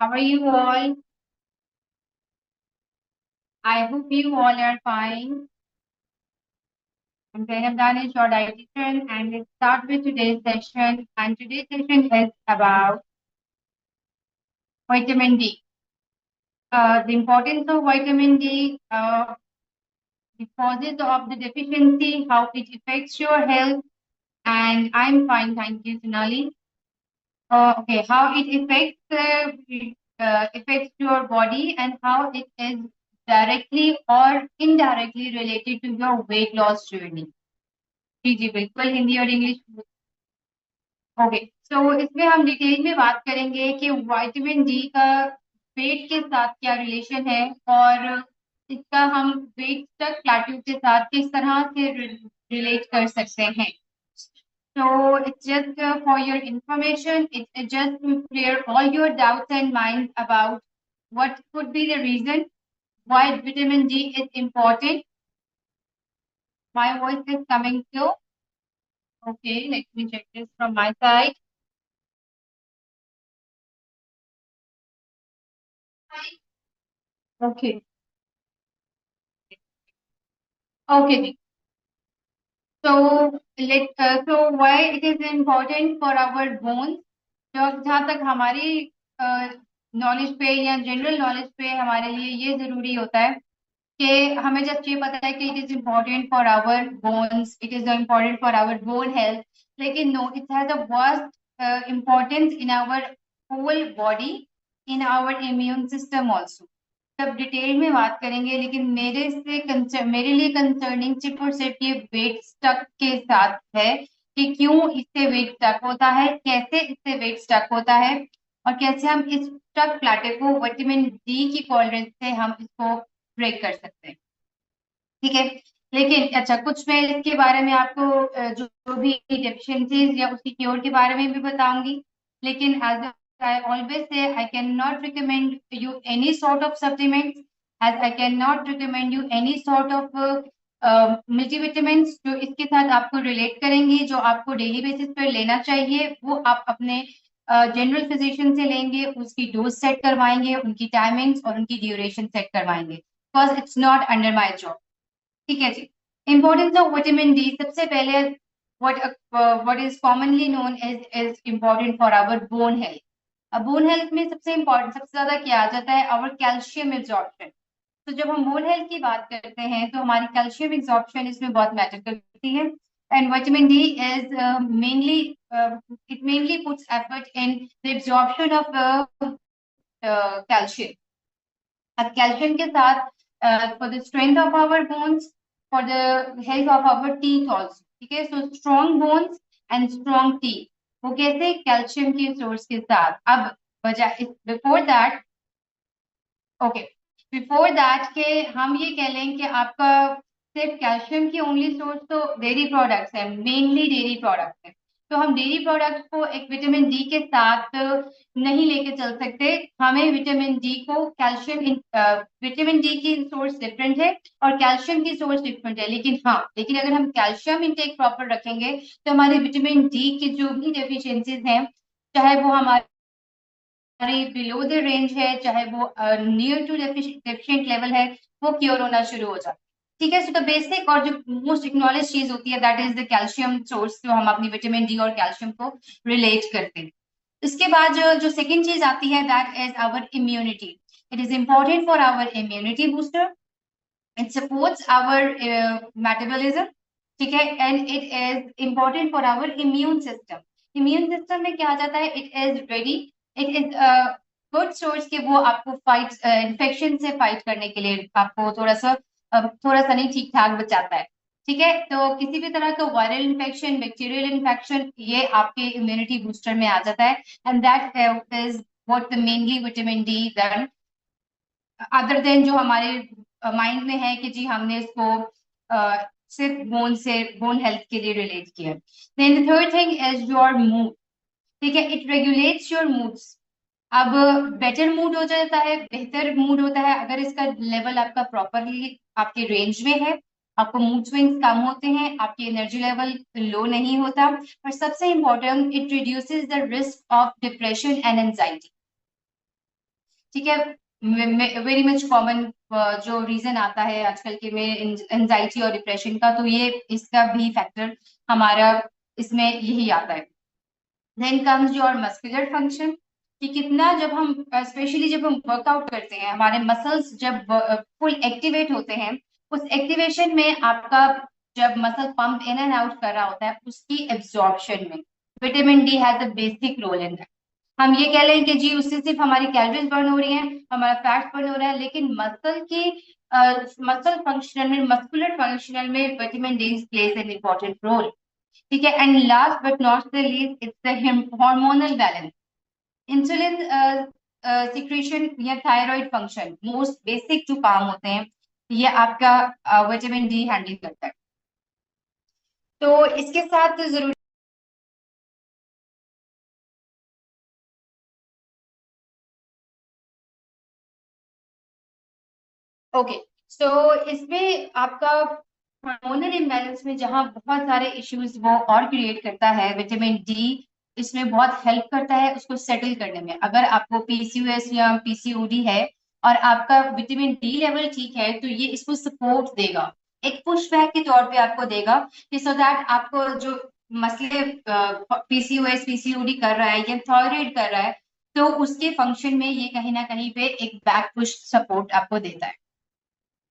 How are you all? I hope you all are fine. I'm Zainab Danish, your dietitian, and let's start with today's session. And today's session is about vitamin D. The importance of vitamin D, the causes of the deficiency, how it affects your health, and I'm fine, thank you, Sonali. Okay, how it affects your body and how it is directly or indirectly related to your weight loss journey. जी जी बिल्कुल हिंदी और English. Okay, सो इसमें हम detail में बात करेंगे कि vitamin D का wait के साथ क्या रिलेशन है और इसका हम वेट तक प्लेट्यू के साथ किस तरह से रिलेट कर सकते हैं। So it's just for your information, it's just to clear all your doubts and minds about what could be the reason why vitamin D is important. My voice is coming through. Okay, let me check this from my side. Okay, okay. So why it is important for our bones? जो जहाँ तक हमारी knowledge पे या general knowledge पे हमारे लिए ये जरूरी होता है कि हमें जस्ट ये पता है कि it is important for our bones, it is important for our bone health, लेकिन no, it has a vast importance in our whole body, in our immune system also. सब डिटेल में बात करेंगे, लेकिन मेरे लिए कंसर्निंग सिर्फ और सिर्फ ये वेट स्टक के साथ है कि क्यों इससे वेट स्टक होता है, कैसे इससे वेट स्टक होता है और कैसे हम इस स्टक प्लेटो को विटामिन डी की कोल्ड्रिंक से हम इसको ब्रेक कर सकते हैं। ठीक है, लेकिन अच्छा, कुछ मैं इसके बारे में आपको जो भी डेफिशिएंसीज या उसकी क्योर के बारे में भी बताऊंगी, लेकिन as I always say I cannot recommend you any sort of supplements, as I cannot recommend you any sort of multivitamins जो इसके साथ आपको रिलेट करेंगी, जो आपको डेली बेसिस पर लेना चाहिए, वो आप अपने जनरल फिजिशियन से लेंगे, उसकी डोज सेट करवाएंगे, उनकी टाइमिंग्स और उनकी ड्यूरेशन सेट करवाएंगे, because it's not under my job. ठीक है जी। इंपॉर्टेंस ऑफ विटामिन डी, सबसे पहले what is commonly known is important for our bone health. अब बोन हेल्थ में सबसे इम्पोर्टेंट, सबसे ज्यादा क्या आ जाता है, आवर कैल्शियम एब्जॉर्प्शन। तो जब हम बोन हेल्थ की बात करते हैं तो हमारी कैल्शियम एब्जॉर्प्शन इसमें बहुत मैटर करती है, and vitamin D is mainly it mainly puts effort in the absorption of calcium. अब कैल्शियम के साथ for the strength of our bones, for the health of our teeth also. ठीक है, so strong bones and strong teeth, वो कैसे, calcium की source के साथ। अब बजाय before that, okay, before that के हम ये कह लें कि आपका सिर्फ कैल्शियम की ओनली सोर्स तो डेयरी प्रोडक्ट्स है, मेनली डेयरी प्रोडक्ट्स है। तो हम डेयरी प्रोडक्ट्स को एक विटामिन डी के साथ नहीं लेके चल सकते। हमें विटामिन डी को विटामिन डी की सोर्स डिफरेंट है और कैल्शियम की सोर्स डिफरेंट है, लेकिन अगर हम कैल्शियम इनटेक प्रॉपर रखेंगे तो हमारे विटामिन डी की जो भी डेफिशिएंसीज हैं, चाहे वो हमारे बिलो द रेंज है, चाहे वो नियर टू डेफिशिएंट लेवल है, वो क्योर होना शुरू हो जाता है। ठीक है, सो द बेसिक और जो मोस्ट एक्नॉलेज चीज होती है, that is the calcium source, जो हम अपनी विटामिन डी और कैल्शियम को रिलेट करते हैं। इसके बाद जो सेकेंड चीज आती है, that is our immunity. It is important for our immunity booster, it supports our metabolism. ठीक है, and it is important for our immune system. Immune system में क्या आ जाता है, it is ready, it is good source के वो आपको फाइट इन्फेक्शन से फाइट करने के लिए आपको थोड़ा सा नहीं, ठीक ठाक बचाता है। ठीक है, तो किसी भी तरह का वायरल इन्फेक्शन, बैक्टीरियल इन्फेक्शन, ये आपके इम्यूनिटी बूस्टर में आ जाता है, and that is what the mainly vitamin D done, other than जो हमारे माइंड में है कि जी हमने इसको सिर्फ बोन हेल्थ के लिए रिलेट किया। Then the third thing is your mood. ठीक है, इट रेगुलेट्स योर मूड्स। अब बेटर मूड हो जाता है, बेहतर मूड होता है अगर इसका लेवल आपका प्रॉपरली आपके रेंज में है, आपको मूड स्विंग्स कम होते हैं, आपकी एनर्जी लेवल लो नहीं होता, और सबसे important, it reduces the risk of depression and anxiety. ठीक है। वेरी मच कॉमन जो रीजन आता है आजकल के में एंजाइटी और डिप्रेशन का, तो ये इसका भी फैक्टर हमारा इसमें यही आता है। Then comes your muscular function, कि कितना जब हम स्पेशली जब हम वर्कआउट करते हैं, हमारे मसल्स जब फुल एक्टिवेट होते हैं, उस एक्टिवेशन में आपका जब muscle pump in and out कर रहा होता है, उसकी एब्जॉर्प्शन में vitamin D has a basic role in that. हम ये कह लें कि जी उससे सिर्फ हमारी कैलोरीज बर्न हो रही हैं, हमारा फैट बर्न हो रहा है, लेकिन मसल की मसल फंक्शनल में, मस्कुलर फंक्शनल में vitamin D plays an important role. ठीक है। And last but not the least, it's the hormonal balance. Insulin secretion या थायराइड फंक्शन, मोस्ट बेसिक जो काम होते हैं, ये आपका विटामिन डी हैंडल करता है। तो इसके साथ तो जरूर ओके। सो इसमें आपका हार्मोनल इम्बैलेंस में जहाँ बहुत सारे इश्यूज वो और क्रिएट करता है, विटामिन डी इसमें बहुत हेल्प करता है उसको सेटल करने में। अगर आपको पीसीओएस या पीसीओडी है और आपका विटामिन डी लेवल ठीक है, तो ये इसको सपोर्ट देगा, एक पुश बैक के तौर पे आपको देगा, कि सो दैट आपको जो मसले पीसीओएस पीसीओडी कर रहा है या थायराइड कर रहा है, तो उसके फंक्शन में ये कहीं ना कहीं पे एक बैक पुश सपोर्ट आपको देता है।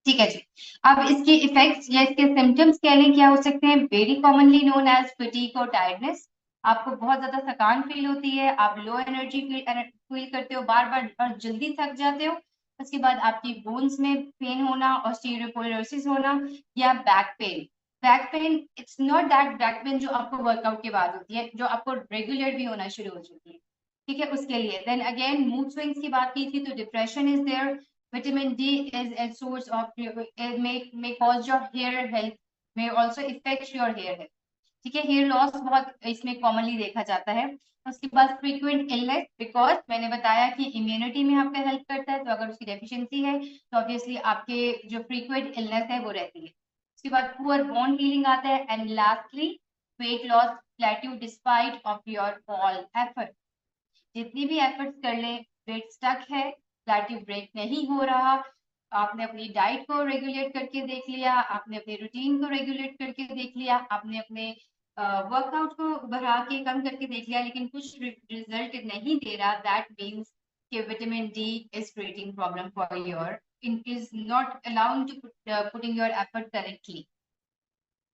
ठीक है जी। अब इसके इफेक्ट्स या इसके सिम्टम्स कह लें क्या हो सकते हैं, very commonly known as fatigue और टायर्डनेस। आपको बहुत ज्यादा थकान फील होती है, आप लो एनर्जी फील करते हो, बार बार और जल्दी थक जाते हो। उसके बाद आपकी बोन्स में पेन होना, ऑस्टियोपोरोसिस होना, या back pain. Back pain it's not that back pain जो आपको वर्कआउट के बाद होती है, जो आपको रेगुलर भी होना शुरू हो चुकी है। ठीक है, उसके लिए देन अगेन मूड स्विंग्स की बात की थी, तो depression is there. Vitamin D is a source of it may cause your hair health, may also affect your hair health। ठीक है, हेयर लॉस बहुत इसमें कॉमनली देखा जाता है। उसके बाद फ्रीक्वेंट इलनेस, बिकॉज मैंने बताया कि इम्यूनिटी में आपका हेल्प करता है, तो अगर उसकी डेफिशिएंसी है तो ऑब्वियसली आपके जो फ्रीक्वेंट इलनेस है वो रहती है। उसके बाद पुअर बोन हीलिंग आता है, and lastly weight loss plateau despite of your all effort. जितनी भी एफर्ट्स कर ले, वेट स्टक है, प्लेट्यू ब्रेक नहीं हो रहा। आपने अपनी डाइट को रेगुलेट करके देख लिया, आपने अपने रूटीन को रेगुलेट करके देख लिया, आपने अपने वर्कआउट को बढ़ा के कम करके देख लिया, लेकिन कुछ रिजल्ट नहीं दे रहा, दैट मीन्स कि vitamin D is creating problem for your, in is not allowing to putting your effort correctly.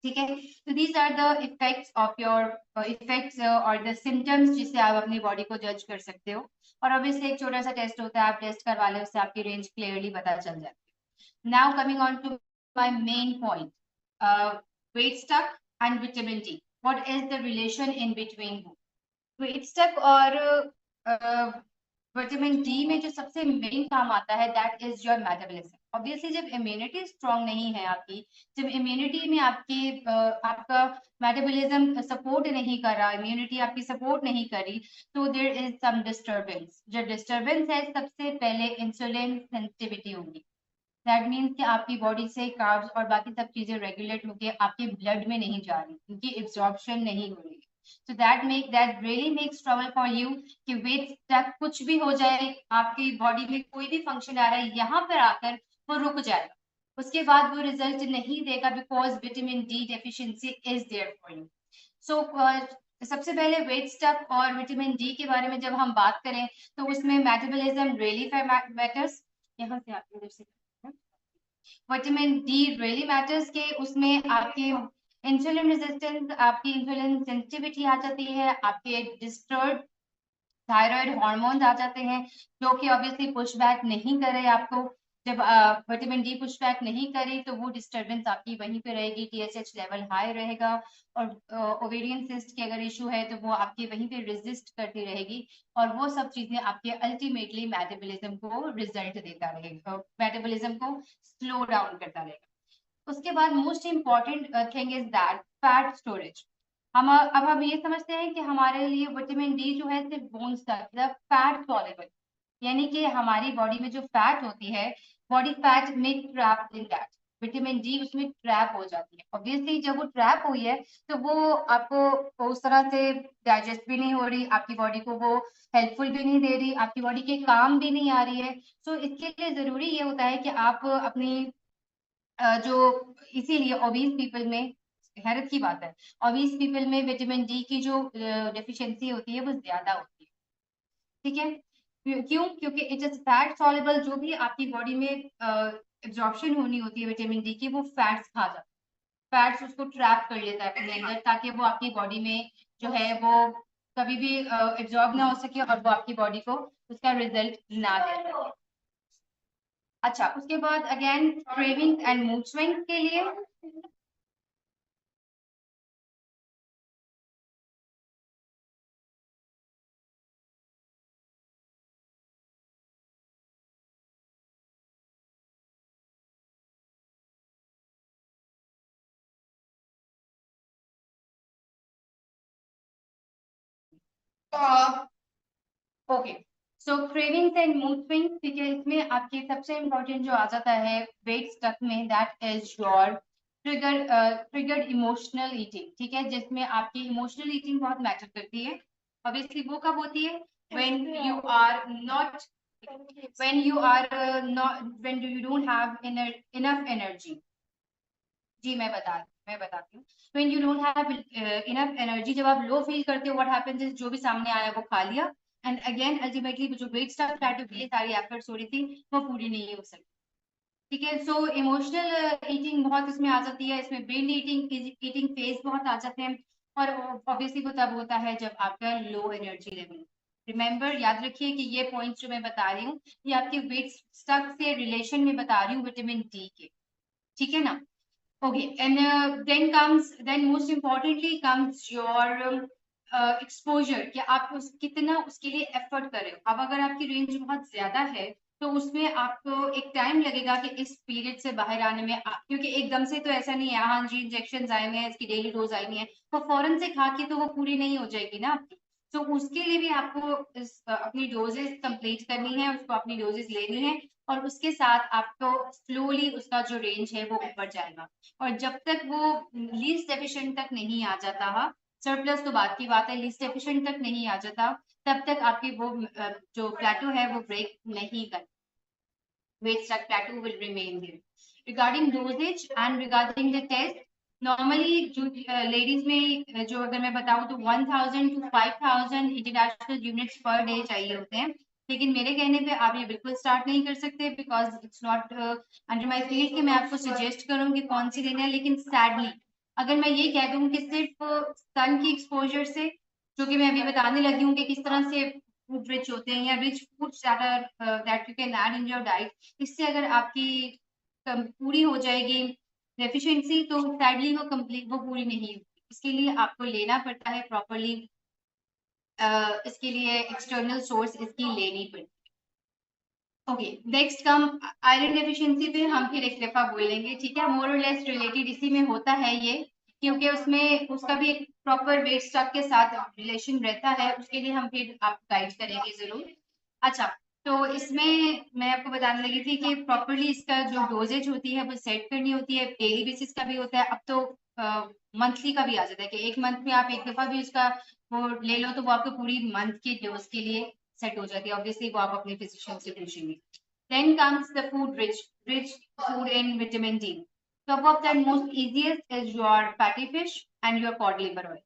ठीक है, तो these are the effects of your effects और द सिम्टम्स जिससे आप अपनी बॉडी को जज कर सकते हो। और ऑब्वियसली एक छोटा सा टेस्ट होता है, आप टेस्ट करवा ले, उससे आपकी रेंज क्लियरली पता चल जाती है। Now coming on to my main point, weight stuck and vitamin D, what is the relation in between? Weight stuck और विटामिन डी में जो सबसे मेन काम आता है, that is your metabolism. Obviously जब इम्यूनिटी स्ट्रांग नहीं है आपकी, जब इम्यूनिटी में आपका मेटाबॉलिज्म सपोर्ट नहीं कर रहा, इम्यूनिटी आपकी सपोर्ट नहीं करी, तो देयर इज सम डिस्टरबेंस। जो डिस्टरबेंस है, सबसे पहले इंसुलिन सेंसिटिविटी होगी। दैट मीन्स कि आपकी बॉडी से कार्ब्स और बाकी सब चीजें रेगुलेट होकर आपके ब्लड में नहीं जा रही, उनकी एब्जॉर्प्शन नहीं हो रही। So that really makes trouble for you, कि वेट स्टक कुछ भी हो जाए, आपकी बॉडी में कोई भी फंक्शन आ रहा है, यहाँ पर आकर वो रुक जाएगा, उसके बाद वो रिजल्ट नहीं देगा, because vitamin D deficiency is there for you. So सबसे पहले वेट स्टक और विटामिन डी के बारे में जब हम बात करें, तो उसमें मेटाबॉलिज्म रियली मैटर्स। यहाँ से आप इधर से विटामिन डी रियली मैटर्स, के उसमें आपके इंसुलिन रेजिस्टेंस, आपकी इंसुलिन सेंसिटिविटी आ जाती है, आपके डिस्टर्ब थायराइड हार्मोन्स आ जाते हैं, जो कि ऑब्वियसली पुश बैक नहीं कर रहे आपको। जब विटामिन डी पुश बैक नहीं करे, तो वो डिस्टर्बेंस आपकी वहीं पे रहेगी, टीएसएच लेवल हाई रहेगा, और ओवेरियन सिस्ट की अगर इशू है तो वो आपके वहीं पे रेजिस्ट करती रहेगी, और वो सब चीजें आपके अल्टीमेटली मेटाबॉलिज्म को रिजल्ट देता रहेगा, मेटाबॉलिज्म को स्लो डाउन करता रहेगा। उसके बाद most important thing is that fat storage. अब हम ये समझते हैं कि हमारे लिए विटामिन डी जो है सिर्फ बोन्स तक, फैट सॉल्युबल, यानी कि हमारी बॉडी में जो फैट होती है, बॉडी फैट में trapped in that, vitamin D उसमें ट्रैप हो जाती है। ऑब्वियसली जब वो ट्रैप हुई है तो वो आपको उस तरह से डाइजेस्ट भी नहीं हो रही, आपकी बॉडी को वो हेल्पफुल भी नहीं दे रही, आपकी बॉडी के काम भी नहीं आ रही है। सो इसके लिए जरूरी ये होता है कि आप अपनी जो इसीलिए ओबीज पीपल में, हैरत की बात है, ओबीज पीपल में विटामिन डी की जो डेफिशिएंसी होती है वो ज्यादा होती है। ठीक है, क्यों? क्योंकि इट इज फैट सॉल्युबल, जो भी आपकी बॉडी में एब्जॉर्प्शन होनी होती है विटामिन डी की वो फैट्स खा जाता है, फैट्स उसको ट्रैप कर लेता है अपने अंदर, ताकि वो आपकी बॉडी में जो है वो कभी भी एब्जॉर्ब ना हो सके और वो आपकी बॉडी को उसका रिजल्ट ना दे सके। अच्छा, उसके बाद again craving and mood swing के लिए okay, so cravings and mood swings, ठीक है, इसमें आपके सबसे इम्पोर्टेंट जो आ जाता है वेट स्टक में, that is your triggered emotional eating. ठीक है, जिसमें आपकी इमोशनल ईटिंग बहुत मैटर करती है। ऑब्वियसली वो कब होती है? when you are not when you are not when you don't have enough energy। जी मैं बताती हूँ। When you don't have enough energy, जब आप लो फील करते हो, what happens is जो भी सामने आया वो खा लिया, एंड अगेन अल्टीमेटली जो वेट स्टफ फ्लैट के लिए सारी एफर्ट्स हो रही थी वो पूरी नहीं हो सकती। ठीक है, सो इमोशनल ईटिंग बहुत इसमें आ जाती है, इसमें ब्रेन ईटिंग फेज बहुत आ जाते हैं, और ऑब्वियसली वो तब होता है जब आपका लो एनर्जी लेवल। रिमेंबर, याद रखिए कि ये पॉइंट्स जो मैं बता रही हूँ ये आपके वेट स्टफ से रिलेशन में बता रही हूँ विटामिन डी के। ठीक है ना? Okay, and then most importantly comes your exposure, कि आप कितना उसके लिए एफर्ट कर रहे हो। अब अगर आपकी रेंज बहुत ज्यादा है तो उसमें आपको एक टाइम लगेगा कि इस पीरियड से बाहर आने में, क्योंकि एकदम से तो ऐसा नहीं है, हाँ जी इंजेक्शन आए हुए हैं, इसकी डेली डोज आई हुई है, तो फौरन से खा के तो वो पूरी नहीं हो जाएगी ना आपकी। तो उसके लिए भी आपको अपनी डोजेस कंप्लीट करनी है, उसको अपनी डोजेस लेनी है, और उसके साथ आपको स्लोली उसका जो रेंज है वो ऊपर जाएगा। और जब तक वो लीस्ट एफिशिएंट तक नहीं आ जाता, हाँ सरप्लस तो बात की बात है, लीस्ट एफिशिएंट तक नहीं आ जाता, तब तक आपकी वो जो प्लेटो है वो ब्रेक नहीं कर, weight stuck plateau will remain there. Regarding dosage and regarding the test, normally जो लेडीज में जो अगर मैं बताऊं तो 1000 to 5000 international units per day चाहिए होते हैं, लेकिन मेरे कहने पे आप ये बिल्कुल स्टार्ट नहीं कर सकते, because it's not under my field कि मैं आपको सजेस्ट करूँ कि कौन सी लेना है। लेकिन सैडली अगर मैं ये कह दूं कि सिर्फ सन की एक्सपोजर से, जो कि मैं अभी बताने लगी हूँ कि किस तरह से फूड रिच होते हैं या rich foods that you can add in your diet, इससे अगर आपकी पूरी हो जाएगी डेफिशिएंसी, तो सैडली वो कंप्लीट वो पूरी नहीं होती। इसके लिए आपको लेना पड़ता है प्रॉपरली, इसके लिए एक्सटर्नल सोर्स इसकी लेनी पड़ती है। Okay, next come iron deficiency पे हम फिर एक दफा बोलेंगे, ठीक है, मोर और लेस रिलेटेड इसी में होता है ये, क्योंकि उसमें उसका भी एक प्रॉपर वेट स्टॉक के साथ रिलेशन रहता है, उसके लिए हम फिर आप गाइड करेंगे जरूर। अच्छा, तो इसमें मैं आपको बताने लगी थी कि प्रॉपरली इसका जो डोजेज होती है वो सेट करनी होती है, डेली बेसिस का भी होता है, अब तो मंथली का भी आ जाता है कि एक मंथ में आप एक दफा भी उसका वो ले लो तो वो आपको पूरी मंथ की डोज के लिए सेट हो जाती है। ऑब्वियसली वो आप अपने फिजिशियन से पूछेंगे। Then comes the food rich food in vitamin D. Top of that most easiest is your fatty fish and your cod liver oil।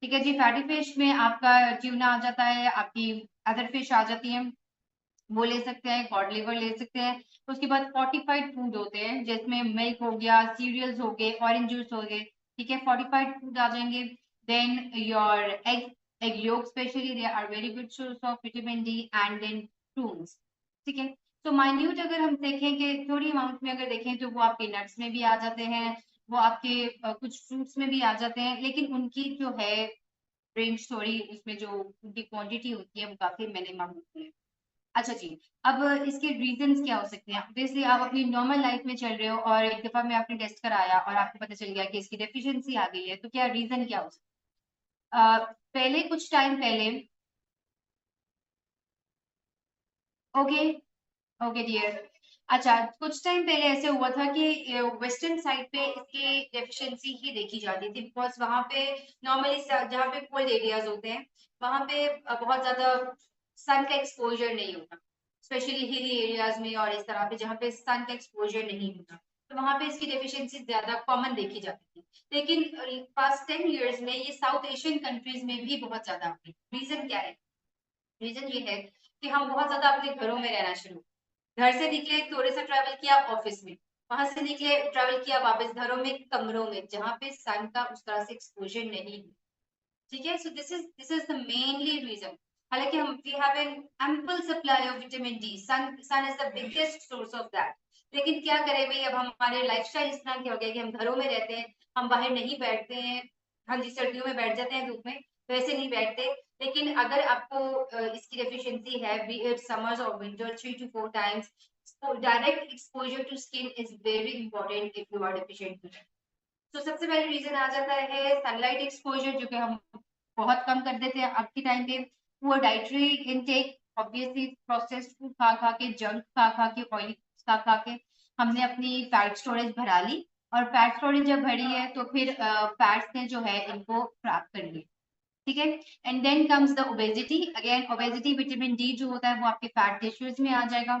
ठीक है जी, फैटी फिश में आपका ट्यूना आ जाता है, आपकी अदर फिश आ जाती है, वो ले सकते हैं, कॉड लिवर ले सकते हैं। उसके बाद फोर्टिफाइड फूड होते हैं जिसमें मिल्क हो गया, सीरियल्स हो गए, ऑरेंज जूस हो गए, ठीक है, फोर्टिफाइड फूड आ जाएंगे। Then your egg yolk specially they are very good source of vitamin D, and then prunes. ठीक है, तो माइन्यूट अगर हम देखें कि थोड़ी अमाउंट में अगर देखें तो वो आपके नट्स में भी आ जाते हैं, वो आपके कुछ फ्रूट्स में भी आ जाते हैं, लेकिन उनकी जो है रेंज थोड़ी, उसमें जो उनकी क्वांटिटी होती है वो काफी मिनिमम होती है। अच्छा जी, अब इसके रीजंस क्या हो सकते हैं? ऑब्वियसली आप अपनी नॉर्मल लाइफ में चल रहे हो और एक दफा में आपने टेस्ट कराया और आपको पता चल गया कि इसकी डेफिशिएंसी आ गई है, तो क्या रीजन क्या हो सकता है? पहले कुछ टाइम पहले, ओके ओके डियर, अच्छा, कुछ टाइम पहले ऐसे हुआ था कि वेस्टर्न साइड पे इसकी डेफिशिएंसी ही देखी जाती थी, बिकॉज वहां पे नॉर्मली जहाँ पे कोल्ड एरियाज होते हैं वहां पे बहुत ज्यादा सन का एक्सपोजर नहीं होता, स्पेशली हिली एरियाज में और इस तरह पे जहाँ पे सन का एक्सपोजर नहीं होता, तो वहां पे इसकी डेफिशिएंसी ज्यादा कॉमन देखी जाती थी। लेकिन पास्ट 10 years में ये साउथ एशियन कंट्रीज में भी बहुत ज्यादा आ गई। रीजन क्या है? रीजन ये है कि हम बहुत ज्यादा अपने घरों में रहना शुरू, घर से निकले थोड़े सा ट्रैवल किया ऑफिस में, वहां से निकले ट्रैवल किया वापस घरों में, कमरों में जहाँ पे सन का उस तरह से एक्सपोजर नहीं है। ठीक है, so this is the mainly reason. हालांकि हम we have an ample supply of vitamin D, sun is the biggest source of that. लेकिन क्या करें भाई, अब हमारे लाइफस्टाइल इस तरह के हो गया कि हम घरों में रहते हैं, हम बाहर नहीं बैठते हैं। हाँ जी, सर्दियों में बैठ जाते हैं धूप में, वैसे नहीं बैठते। लेकिन अगर आपको इसकी डेफिशिएंसी है, बी इट समर्स और winter, 3 to 4 times direct exposure to skin is very important if you are deficient. तो सबसे पहले रीजन आ जाता है सनलाइट एक्सपोजर, जो कि हम बहुत कम कर देते हैं अब के टाइम पे। Poor dietary intake, obviously processed food खा खा के, जंक खा खा के, ऑयली खा खा के हमने अपनी फैट स्टोरेज भरा ली, और फैट स्टोरेज जब भरी है तो फिर फैट्स ने जो है इनको खराब कर लिया। ठीक है, and then comes the obesity. Again obesity, vitamin D जो होता है वो आपके फैट टिश्यूज में आ जाएगा,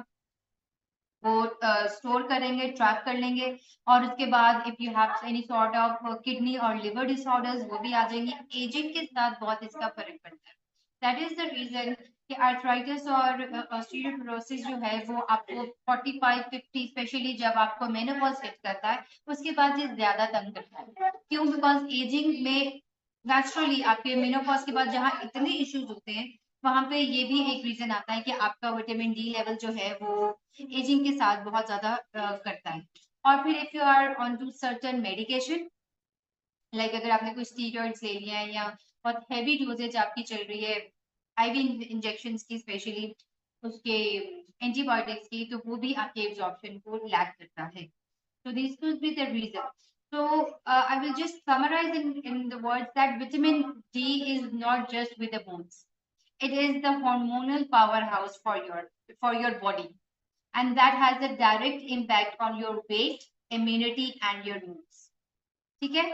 वो स्टोर करेंगे, ट्रैप कर लेंगे, और उसके बाद if you have any sort of kidney और लिवर डिसऑर्डर्स वो भी आ जाएंगे। एजिंग के साथ बहुत इसका फर्क पड़ता है। दैट इज द रीजन कि आर्थराइटिस और ऑस्टियोपोरोसिस जो है वो आपको 45-50, स्पेशली जब आपको मेनोपॉज हिट करता है उसके बाद ये ज्यादा तंग करता है। क्यों? बिकॉज एजिंग में नेचुरली आपके मेनोपॉज के बाद जहाँ इतने इश्यूज होते हैं, वहां पे ये भी एक रीजन आता है कि आपका विटामिन डी लेवल जो है वो एजिंग के साथ बहुत ज्यादा करता है। और फिर if you are on to certain medication, like अगर आपने कोई स्टीरॉइड्स ले लिया है या बहुत हैवी डोजेज आपकी चल रही है आईवी इंजेक्शंस की, स्पेशली उसके एंटीबायोटिक्स की, तो वो भी आपके एब्जॉर्प्शन को लैग करता है। So these could be the reason. So I will just summarize in the words that vitamin D is not just with the bones. It is the hormonal powerhouse for your body, and that has a direct impact on your weight, immunity, and your moods. ठीक है,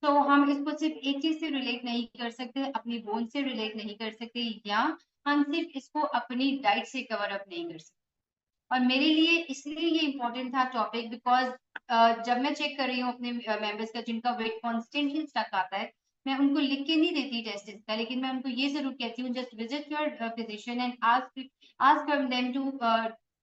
तो हम इसको सिर्फ एक चीज से relate नहीं कर सकते, अपनी बोन से रिलेट नहीं कर सकते, या हम सिर्फ इसको अपनी डाइट से कवर अप नहीं कर सकते। और मेरे लिए इसलिए ये इम्पोर्टेंट था टॉपिक, बिकॉज जब मैं चेक कर रही हूँ अपने मेंबर्स का जिनका वेट कॉन्स्टेंटली स्टक आता है, मैं उनको लिख के नहीं देती टेस्ट का, लेकिन मैं उनको ये जरूर कहती हूँ, just visit your physician and ask from them to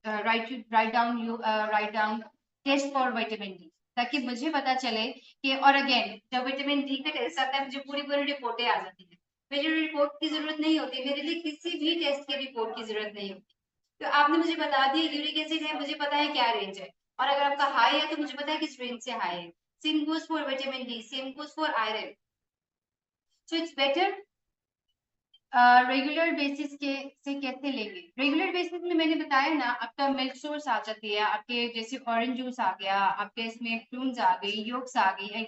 write down test for vitamin D, ताकि मुझे पता चले कि, और अगेन जब विटामिन डी का टेस्ट आता है मुझे पूरी पूरी रिपोर्टें आ जाती है। मुझे रिपोर्ट की जरूरत नहीं होती, मेरे लिए किसी भी टेस्ट की रिपोर्ट की जरूरत नहीं होती। तो आपने मुझे बता दिया यूरिक एसिड है, मुझे पता है क्या रेंज है, और अगर आपका हाई है तो मुझे पता है किस रेंज से हाई है। Same goes for vitamin D, same goes for iron. So it's better regular basis के से कैसे लेंगे। रेगुलर बेसिस में मैंने बताया ना, आपका मिल्क सोर्स आ जाती है, आपके जैसे ऑरेंज जूस आ गया, आपके इसमें प्रून्स आ गई, योक्स आ गई।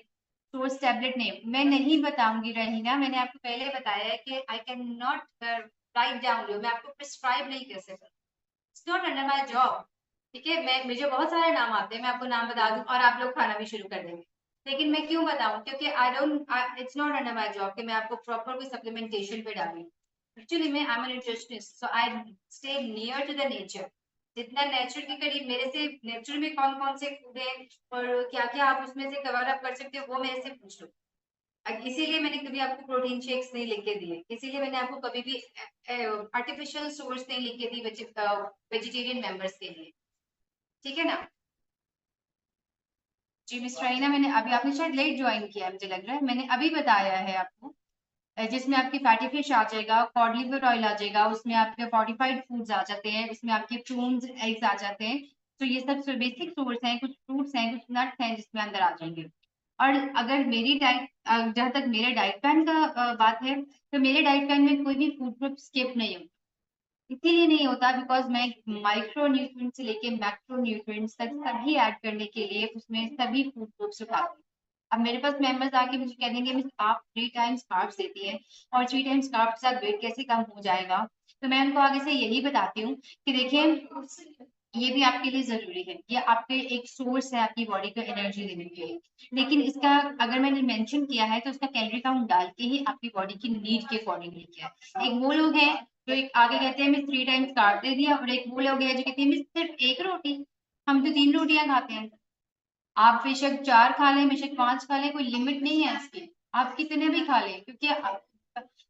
सोर्स टैबलेट नेम मैं नहीं बताऊंगी रहीना, मैंने आपको पहले बताया है कि I can not write down you, मैं आपको प्रिस्क्राइब नहीं कर सकती, it's not under my job. ठीक है, मैं मुझे बहुत सारे नाम आते हैं, मैं आपको नाम बता दूं और आप लोग खाना भी शुरू कर देंगे। लेकिन मैं क्यों बताऊं? क्योंकि I don't, it's not under my job कि मैं आपको प्रॉपर कोई सप्लीमेंटेशन पे डालूं। एक्चुअली मैं I am an nutritionist, so I stay near to the nature. जितना नेचर के करीब, मेरे से नेचर में कौन कौन से फूड है और क्या क्या आप उसमें से कवर अप कर सकते हो, वो मेरे से पूछ लो। इसीलिए मैंने कभी आपको प्रोटीन शेक्स नहीं लिख के दिए, इसीलिए मैंने आपको कभी भी आर्टिफिशियल सोर्स नहीं लिख के दी वेजिटेरियन मेंबर्स के लिए। ठीक है ना जी मिस राइना, मैंने अभी, आपने शायद लेट ज्वाइन किया है मुझे लग रहा है, मैंने अभी बताया है आपको, जिसमें आपकी फैटी फिश आ जाएगा, कॉड लिवर ऑयल आ जाएगा, उसमें आपके फोर्टिफाइड फूड्स आ जाते हैं, उसमें आपके प्रून्स एग्स आ जाते हैं। तो ये सब बेसिक सोर्स हैं, कुछ फ्रूट्स हैं, कुछ नट्स हैं जिसमें अंदर आ जाएंगे। और अगर मेरी डाइट, जहाँ तक मेरे डाइट प्लान का बात है, तो मेरे डाइट प्लान में कोई भी फूड ग्रुप स्किप नहीं होता। इसीलिए नहीं होता बिकॉज मैं माइक्रो न्यूट्रिएंट से लेके मैक्रो न्यूट्रिएंट्स तक सभी ऐड करने के लिए उसमें सभी फूड ग्रुप्स उठाती हूँ। अब मेरे पास मेंबर्स आके मुझे कह देंगे मिस आप 3 टाइम्स कार्ब्स देती हैं और 3 टाइम्स कार्ब्स के साथ वेट कैसे कम हो जाएगा, तो मैं उनको आगे से यही बताती हूँ कि देखिए ये भी आपके लिए जरूरी है, ये आपके एक सोर्स है आपकी बॉडी को एनर्जी देने के लिए। लेकिन इसका अगर मैंने मेंशन किया है तो उसका कैलोरी काउंट डाल के ही आपकी बॉडी की नीड के अकॉर्डिंगली किया है। एक वो लोग हैं जो एक आगे कहते हैं मैं 3 टाइम्स कार्ब दे दिया, और एक वो लोग हैं जो कहते हैं मैं सिर्फ एक रोटी, हम तो 3 रोटियां खाते हैं। आप बेशक 4 खा लें, बेशक 5 खा लें, कोई लिमिट नहीं है इसकी, आप कितने भी खा लें, क्योंकि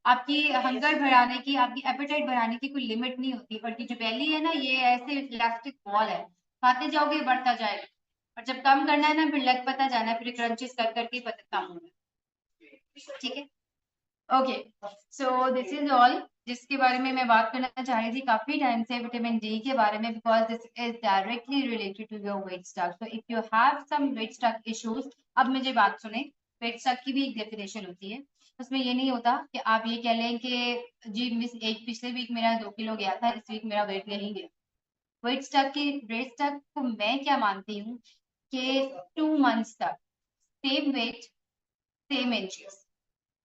आपकी हंगर बढ़ाने की, आपकी एपेटाइट बढ़ाने की कोई लिमिट नहीं होती। और की जो बेली है ना, ये ऐसे इलास्टिक बॉल है, खाते जाओगे बढ़ता जाएगा, और जब कम करना है ना फिर लग पता जाना है, फिर क्रंचेस कर करके पता कम होगा। ठीक है, okay, so this is all जिसके बारे में मैं बात करना चाह रही थी काफी टाइम से, विटामिन डी के बारे में, because this is directly related to your weight stock. So if you have some weight stock issues, अब मुझे बात सुने, वेट स्टॉक की भी एक डेफिनेशन होती है। उसमें ये नहीं होता कि आप ये कह लें कि जी मिस एक पिछले वीक मेरा 2 किलो गया था, इस वीक मेरा वेट नहीं गया। वेट स्टॉक को मैं क्या मानती हूँ कि 2 मंथ्स तक same weight, same inches,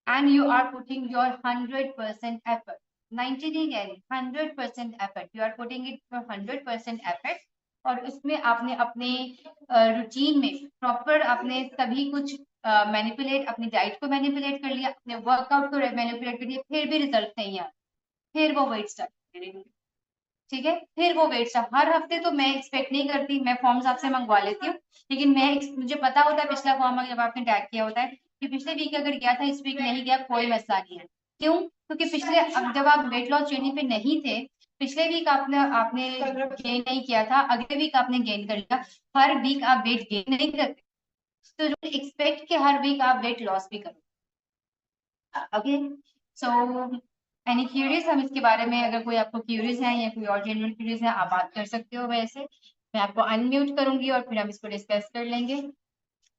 and you are putting your 100% effort, 90 नहीं कह रही, 100% effort, you are putting it for 100% effort, और उसमें आपने अपने रूटीन में प्रॉपर आपने सभी कुछ मैनिपुलेट, अपनी डाइट को मैनिपुलेट कर लिया, अपने वर्कआउट को मैनिपुलेट कर लिया, फिर भी रिजल्ट नहीं आया, फिर वो वेट स्टार्ट। ठीक है, फिर वो वेट स्टार्ट, हर हफ्ते तो मैं एक्सपेक्ट नहीं करती, मैं फॉर्म्स आपसे मंगवा लेती हूँ, लेकिन मैं मुझे पता होता है पिछला फॉर्म जब आपने टैग किया होता है कि पिछले वीक अगर गया था इस वीक नहीं गया, कोई मसला नहीं है। क्यों? क्योंकि पिछले अब जब आप वेट लॉस जर्नी पे नहीं थे, पिछले वीक आपने आपने गेन नहीं किया था, अगले वीक आपने गेन कर लिया, हर वीक आप वेट गेन नहीं करते, तो एक्सपेक्ट कि हर वीक आप वेट लॉस भी करो। ओके, सो एनी क्यूरियस, हम इसके बारे में अगर कोई आपको क्यूरियस है या कोई और जेन्युइन क्यूरियस है, आप बात कर सकते हो, वैसे मैं आपको अनम्यूट करूंगी और फिर हम इसको डिस्कस कर लेंगे।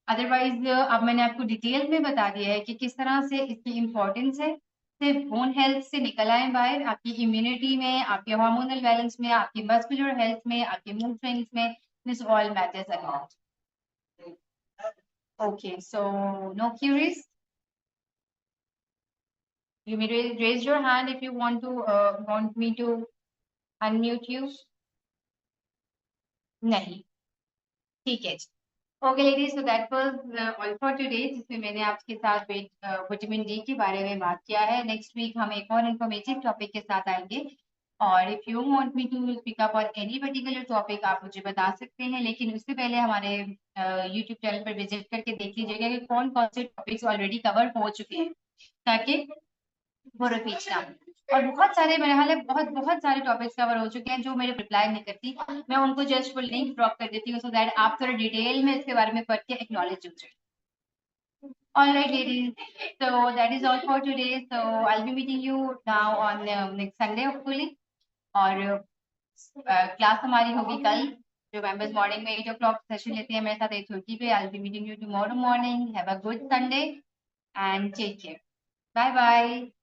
अदरवाइज अब मैंने आपको डिटेल में बता दिया है कि किस तरह से इसकी इम्पोर्टेंस है, सिर्फ बोन हेल्थ से निकल आए बाहर, आपकी इम्यूनिटी में, आपके हार्मोनल बैलेंस में, आपकी मस्कुलर हेल्थ में, आपके मूड स्विंग्स में, this all matters a lot. Okay, so no curious, you may raise your hand if you want me to unmute you. नहीं, ठीक है जी। Okay ladies, so that was all for today, जिसमें मैंने आपके साथ vitamin D के बारे में बात किया है। नेक्स्ट वीक हम एक और इन्फॉर्मेटिव टॉपिक के साथ आएंगे, और if you want me to speak up on any particular topic आप मुझे बता सकते हैं, लेकिन उससे पहले हमारे यूट्यूब चैनल पर विजिट करके देख लीजिएगा कि कौन कौन से टॉपिक्स ऑलरेडी कवर हो चुके हैं, ताकि वो रिपीट ना हो। और बहुत सारे मेरे हाल है, बहुत बहुत सारे टॉपिक्स कवर हो चुके हैं जो मेरे रिप्लाई नहीं करती, मैं उनको जस्ट फुल लिंक ड्रॉप कर देती हूँ, सो दैट आप थोड़ा डिटेल में इसके बारे में पढ़ के एक्नॉलेज हो जाए। All right, ladies. So that is all for today. So I'll be meeting you now on next Sunday, hopefully. और क्लास हमारी होगी कल, जो मेंबर्स मॉर्निंग में 8 o'clock सेशन लेते हैं मेरे साथ 8:30 पे। I'll be meeting you tomorrow morning. Have a good Sunday and take care. Bye bye.